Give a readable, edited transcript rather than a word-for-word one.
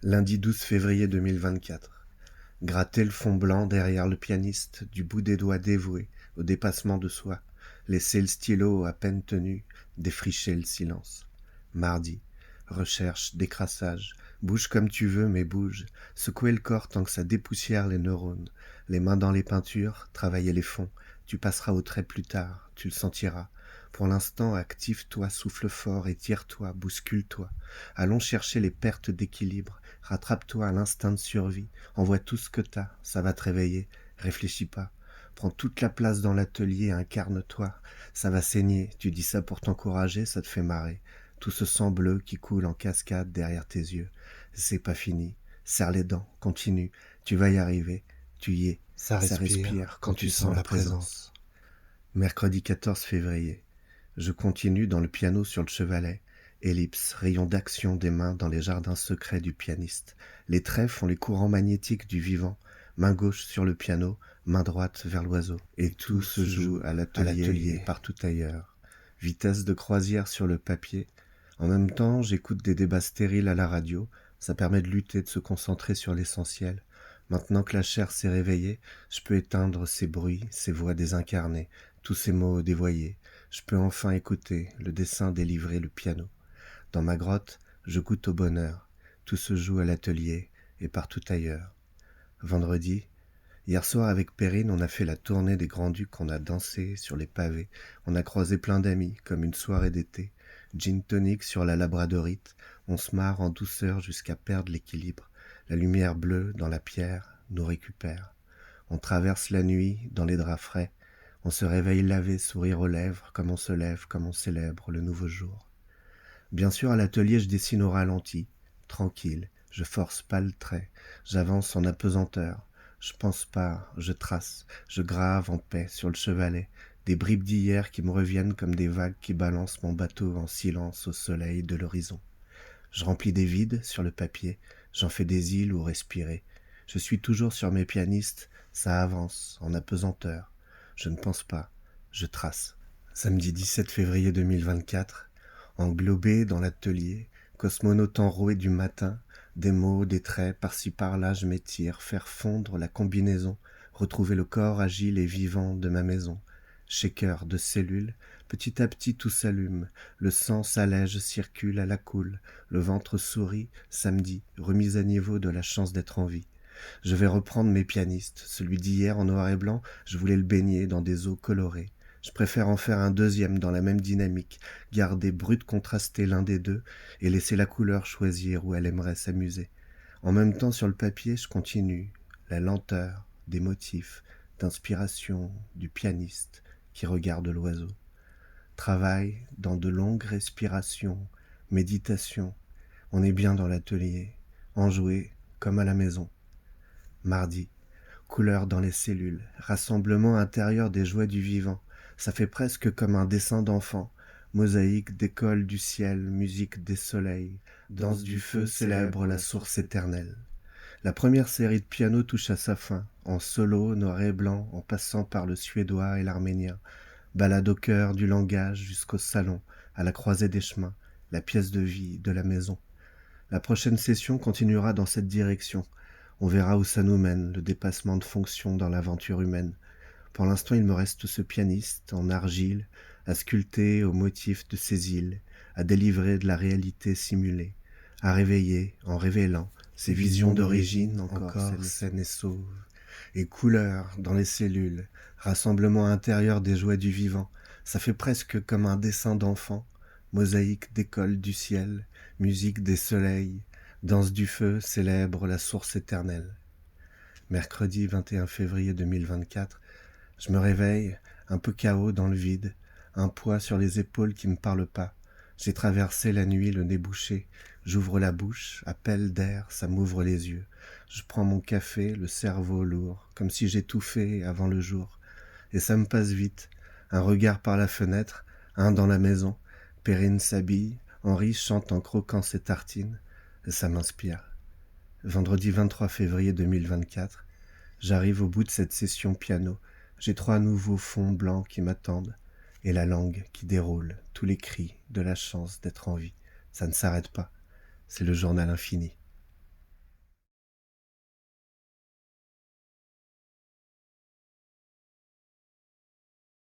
Lundi 12 février 2024. Gratter le fond blanc derrière le pianiste, du bout des doigts dévoués au dépassement de soi, laisser le stylo à peine tenu, défricher le silence. Mardi. Recherche, décrassage, bouge comme tu veux mais bouge, secouer le corps tant que ça dépoussière les neurones, les mains dans les peintures, travailler les fonds, tu passeras au trait plus tard, tu le sentiras. Pour l'instant, active-toi, souffle fort, étire-toi, bouscule-toi. Allons chercher les pertes d'équilibre, rattrape-toi à l'instinct de survie, envoie tout ce que t'as, ça va te réveiller, réfléchis pas. Prends toute la place dans l'atelier, incarne-toi, ça va saigner, tu dis ça pour t'encourager, ça te fait marrer. Tout ce sang bleu qui coule en cascade derrière tes yeux. C'est pas fini. Serre les dents, continue. Tu vas y arriver. Tu y es. Ça respire quand tu sens la présence. Mercredi 14 février. Je continue dans le piano sur le chevalet. Ellipse, rayon d'action des mains dans les jardins secrets du pianiste. Les traits font les courants magnétiques du vivant. Main gauche sur le piano, main droite vers l'oiseau. Et tout se joue à l'atelier et partout ailleurs. Vitesse de croisière sur le papier. En même temps, j'écoute des débats stériles à la radio. Ça permet de lutter, de se concentrer sur l'essentiel. Maintenant que la chair s'est réveillée, je peux éteindre ces bruits, ces voix désincarnées, tous ces mots dévoyés. Je peux enfin écouter le dessin délivrer le piano. Dans ma grotte, je goûte au bonheur. Tout se joue à l'atelier et partout ailleurs. Vendredi, hier soir avec Perrine, on a fait la tournée des Grands-Ducs, on a dansé sur les pavés, on a croisé plein d'amis, comme une soirée d'été. Gin tonic sur la labradorite, on se marre en douceur jusqu'à perdre l'équilibre. La lumière bleue dans la pierre nous récupère. On traverse la nuit dans les draps frais, on se réveille lavé, sourire aux lèvres, comme on se lève, comme on célèbre le nouveau jour. Bien sûr, à l'atelier, je dessine au ralenti, tranquille, je force pas le trait, j'avance en apesanteur. Je pense pas, je trace, je grave en paix sur le chevalet, des bribes d'hier qui me reviennent comme des vagues qui balancent mon bateau en silence au soleil de l'horizon. Je remplis des vides sur le papier, j'en fais des îles où respirer. Je suis toujours sur mes pianistes, ça avance en apesanteur. Je ne pense pas, je trace. Samedi 17 février 2024, englobé dans l'atelier, cosmonaute enroué du matin, des mots, des traits, par-ci par-là je m'étire, faire fondre la combinaison, retrouver le corps agile et vivant de ma maison. Shaker de cellules, petit à petit tout s'allume, le sang s'allège, circule à la coule, le ventre sourit, samedi, remise à niveau de la chance d'être en vie. Je vais reprendre mes pianistes, celui d'hier en noir et blanc, je voulais le baigner dans des eaux colorées. Je préfère en faire un deuxième dans la même dynamique, garder brut contrasté l'un des deux et laisser la couleur choisir où elle aimerait s'amuser. En même temps sur le papier, je continue, la lenteur des motifs, d'inspiration du pianiste qui regarde l'oiseau. Travail dans de longues respirations, méditation. On est bien dans l'atelier, enjoué comme à la maison. Mardi, couleur dans les cellules, rassemblement intérieur des joies du vivant. Ça fait presque comme un dessin d'enfant. Mosaïque d'école du ciel, musique des soleils. Danse du feu célèbre la source éternelle. La première série de piano touche à sa fin, en solo, noir et blanc, en passant par le suédois et l'arménien. Balade au cœur du langage jusqu'au salon, à la croisée des chemins, la pièce de vie de la maison. La prochaine session continuera dans cette direction. On verra où ça nous mène, le dépassement de fonction dans l'aventure humaine. Pour l'instant, il me reste ce pianiste en argile, à sculpter au motif de ces îles, à délivrer de la réalité simulée, à réveiller, en révélant, ces visions d'origine encore saines et sauves. Et couleurs dans les cellules, rassemblement intérieur des joies du vivant, ça fait presque comme un dessin d'enfant, mosaïque d'école du ciel, musique des soleils, danse du feu célèbre la source éternelle. Mercredi 21 février 2024, je me réveille, un peu KO dans le vide, un poids sur les épaules qui me parle pas. J'ai traversé la nuit le nez bouché, j'ouvre la bouche, appel d'air, ça m'ouvre les yeux. Je prends mon café, le cerveau lourd, comme si j'étouffais avant le jour. Et ça me passe vite, un regard par la fenêtre, un dans la maison. Perrine s'habille, Henri chante en croquant ses tartines, et ça m'inspire. Vendredi 23 février 2024, j'arrive au bout de cette session piano. J'ai 3 nouveaux fonds blancs qui m'attendent, et la langue qui déroule tous les cris de la chance d'être en vie. Ça ne s'arrête pas, c'est le journal infini.